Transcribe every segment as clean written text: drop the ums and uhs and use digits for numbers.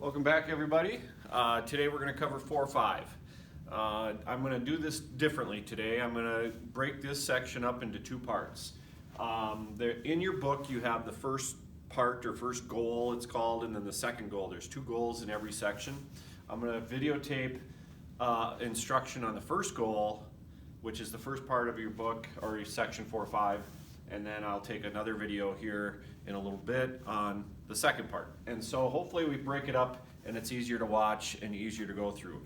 Welcome back, everybody. Today we're going to cover 4-5. I'm going to do this differently today. I'm going to break this section up into two parts. In your book you have the first part, or first goal it's called, and then the second goal. There's two goals in every section. I'm going to videotape instruction on the first goal, which is the first part of your book, or your section 4-5, and then I'll take another video here in a little bit on the second part. And so hopefully we break it up and it's easier to watch and easier to go through.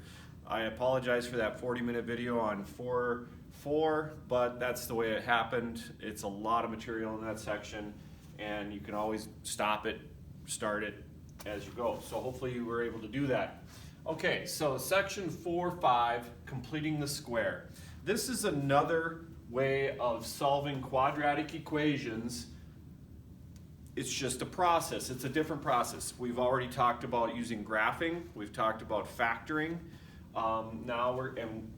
I apologize for that 40-minute video on 4-4, but that's the way it happened. It's a lot of material in that section, and you can always stop it, start it as you go. So hopefully you were able to do that. Okay, so section 4-5, completing the square. This is another way of solving quadratic equations. It's just a process. It's a different process. We've already talked about using graphing. We've talked about factoring. Now we're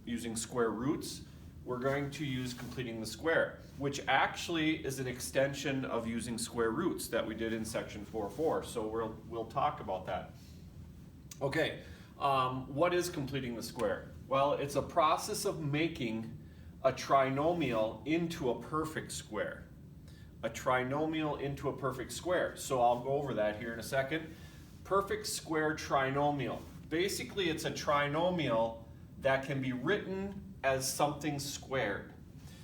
using square roots. We're going to use completing the square, which actually is an extension of using square roots that we did in section 4-4. So we'll talk about that. Okay, what is completing the square? Well, it's a process of making a trinomial into a perfect square. A trinomial into a perfect square. So I'll go over that here in a second. Perfect square trinomial. Basically, it's a trinomial that can be written as something squared.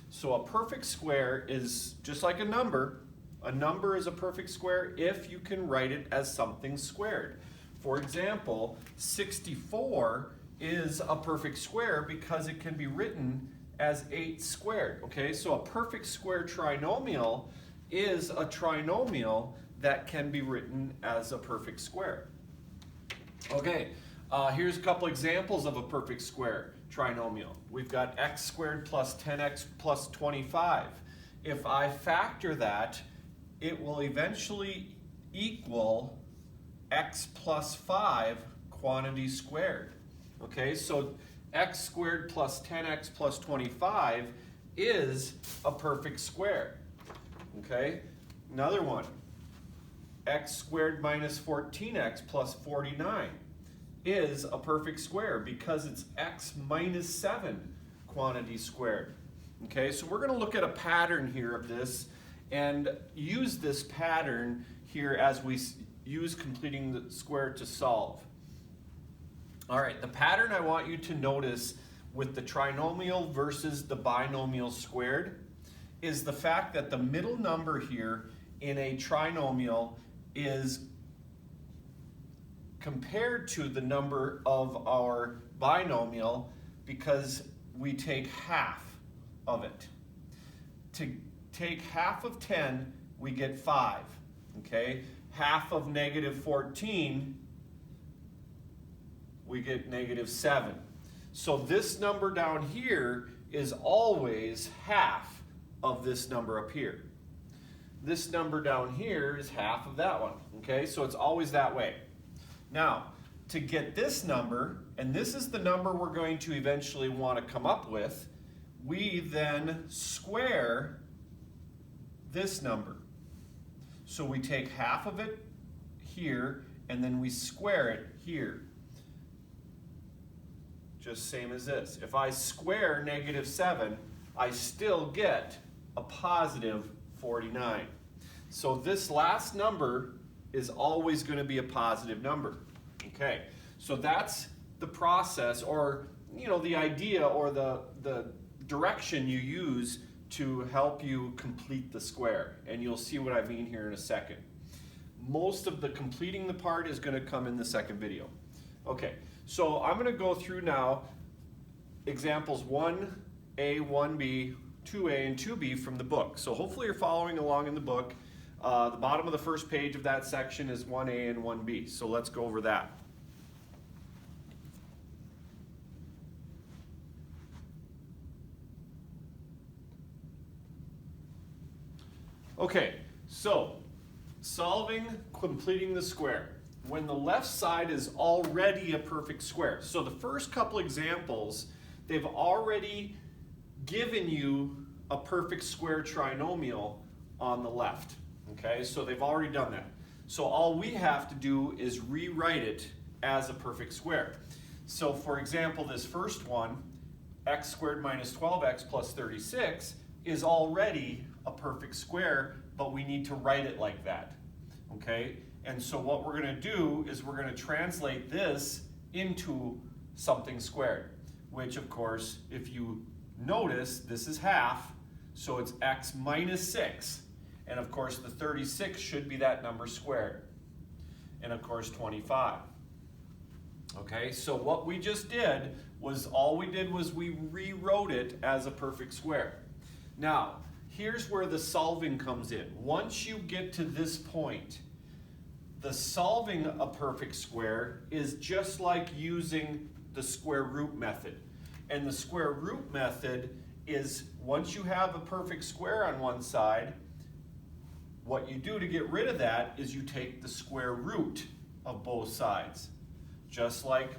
So a perfect square is just like a number. A number is a perfect square if you can write it as something squared. For example, 64 is a perfect square because it can be written as 8 squared. Okay, so a perfect square trinomial is a trinomial that can be written as a perfect square. Okay, here's a couple examples of a perfect square trinomial. We've got x squared plus 10x plus 25. If I factor that, it will eventually equal x plus 5 quantity squared. Okay, so x squared plus 10x plus 25 is a perfect square. Okay, another one, x squared minus 14x plus 49 is a perfect square because it's x minus 7 quantity squared. Okay, so we're going to look at a pattern here of this and use this pattern here as we use completing the square to solve. All right, the pattern I want you to notice with the trinomial versus the binomial squared is the fact that the middle number here in a trinomial is compared to the number of our binomial because we take half of it. To take half of 10, we get 5. Okay? Half of negative 14, we get negative 7. So this number down here is always half of this number up here. This number down here is half of that one. Okay, so it's always that way. Now, to get this number, and this is the number we're going to eventually want to come up with, we then square this number. So we take half of it here, and then we square it here. Just same as this. If I square negative 7, I still get a positive 49. So this last number is always going to be a positive number. Okay, so that's the process, or the idea, or the direction you use to help you complete the square. And you'll see what I mean here in a second. Most of the completing the part is going to come in the second video. Okay, so I'm going to go through now examples 1A, 1B, 2A, and 2B from the book. So hopefully you're following along in the book. The bottom of the first page of that section is 1A and 1B. So let's go over that. Okay, so solving, completing the square. When the left side is already a perfect square. So the first couple examples, they've already given you a perfect square trinomial on the left. Okay, so they've already done that. So all we have to do is rewrite it as a perfect square. So for example, this first one, x squared minus 12x plus 36, is already a perfect square, but we need to write it like that, okay? And so what we're going to do is we're going to translate this into something squared, which of course, if you notice, this is half, so it's x minus 6. And of course, the 36 should be that number squared. And of course, 25. Okay, so what we just did was, we rewrote it as a perfect square. Now, here's where the solving comes in. Once you get to this point, the solving a perfect square is just like using the square root method. And the square root method is, once you have a perfect square on one side, what you do to get rid of that is you take the square root of both sides, just like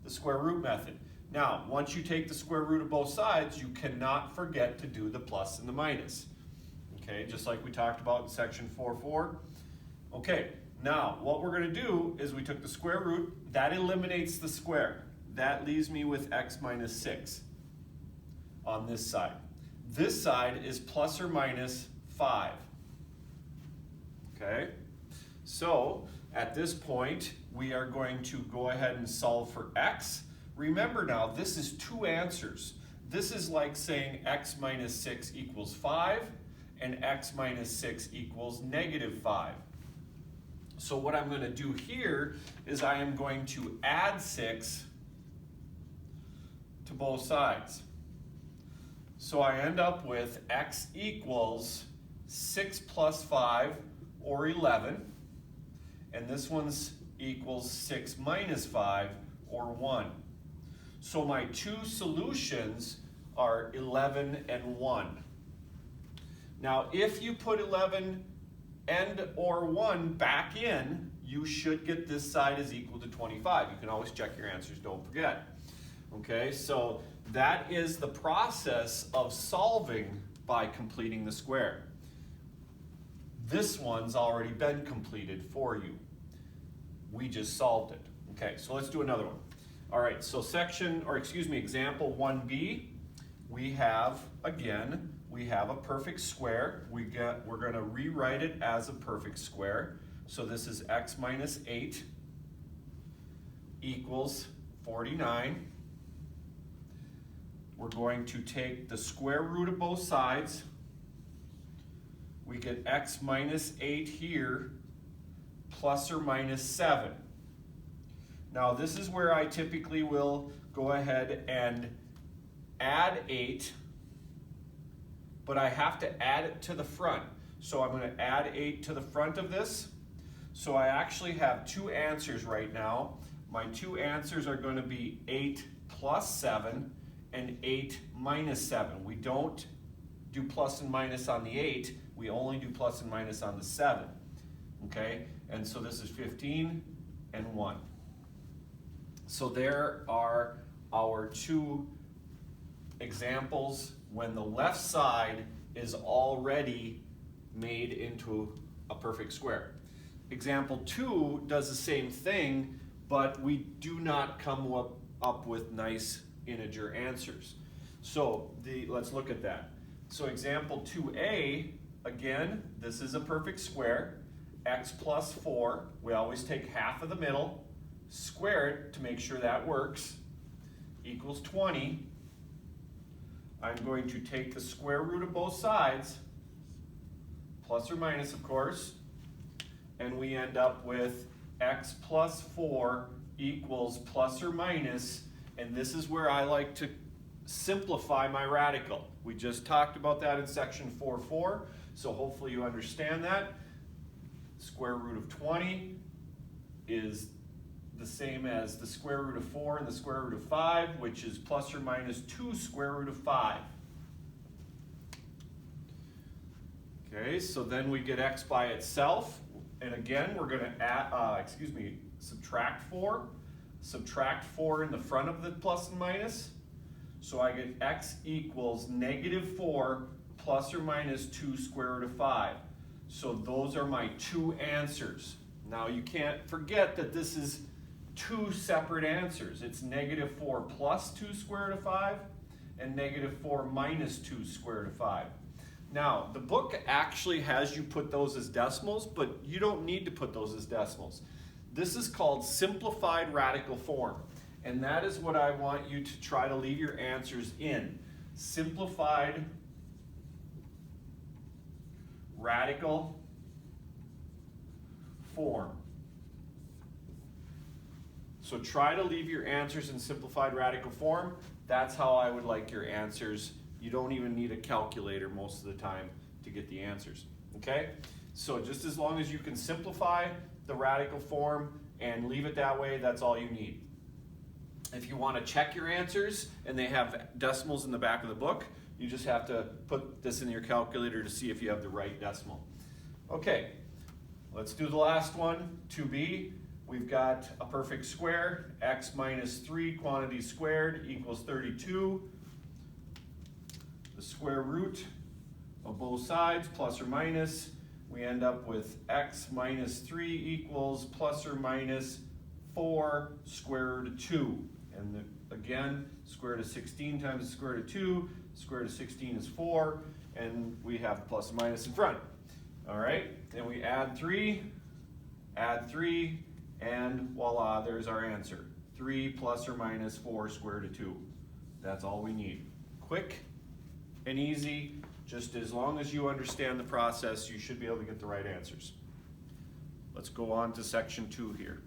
the square root method. Now, once you take the square root of both sides, you cannot forget to do the plus and the minus. Okay, just like we talked about in section 4.4. Okay, now what we're going to do is we took the square root, that eliminates the square. That leaves me with x minus 6 on this side. This side is plus or minus 5. Okay, so at this point, we are going to go ahead and solve for x. Remember now, this is two answers. This is like saying x minus 6 equals 5 and x minus 6 equals negative 5. So what I'm going to do here is I am going to add 6 to both sides. So I end up with x equals 6 plus 5, or 11, and this one's equals 6 minus 5, or 1. So my two solutions are 11 and 1. Now, if you put 11 and or 1 back in, you should get this side is equal to 25. You can always check your answers, don't forget. Okay, so that is the process of solving by completing the square. This one's already been completed for you. We just solved it. Okay, so let's do another one. All right, so example 1b, we have a perfect square. We're going to rewrite it as a perfect square. So this is x minus 8 equals 49. We're going to take the square root of both sides. We get x minus 8 here, plus or minus 7. Now this is where I typically will go ahead and add 8, but I have to add it to the front. So I'm going to add 8 to the front of this. So I actually have two answers right now. My two answers are going to be 8 plus 7 and 8 minus 7. We don't do plus and minus on the 8. We only do plus and minus on the 7, okay? And so this is 15 and 1. So there are our two examples when the left side is already made into a perfect square. Example 2 does the same thing, but we do not come up with nice integer answers. So let's look at that. So example 2a, again, this is a perfect square. X plus 4, we always take half of the middle, square it to make sure that works, equals 20. I'm going to take the square root of both sides, plus or minus of course, and we end up with x plus 4 equals plus or minus, and this is where I like to simplify my radical. We just talked about that in section 4.4, so hopefully you understand that. Square root of 20 is the same as the square root of 4 and the square root of 5, which is plus or minus 2 square root of 5. Okay, so then we get x by itself, and again we're going to subtract 4. Subtract 4 in the front of the plus and minus. So I get x equals negative 4 plus or minus 2 square root of 5. So those are my two answers. Now you can't forget that this is two separate answers. It's negative 4 plus 2 square root of 5 and negative 4 minus 2 square root of 5. Now, the book actually has you put those as decimals, but you don't need to put those as decimals. This is called simplified radical form, and that is what I want you to try to leave your answers in. Simplified radical form. So try to leave your answers in simplified radical form. That's how I would like your answers. You don't even need a calculator most of the time to get the answers, okay? So just as long as you can simplify the radical form and leave it that way, that's all you need. If you want to check your answers and they have decimals in the back of the book, you just have to put this in your calculator to see if you have the right decimal. Okay, let's do the last one, 2b. We've got a perfect square, x minus 3 quantity squared equals 32. The square root of both sides, plus or minus, we end up with x minus 3 equals plus or minus 4 square root of 2. And again, square root of 16 times the square root of 2, square root of 16 is 4, and we have plus or minus in front. All right, then we add 3, and voila, there's our answer. 3 plus or minus 4 square root of 2. That's all we need. Quick and easy, just as long as you understand the process, you should be able to get the right answers. Let's go on to section 2 here.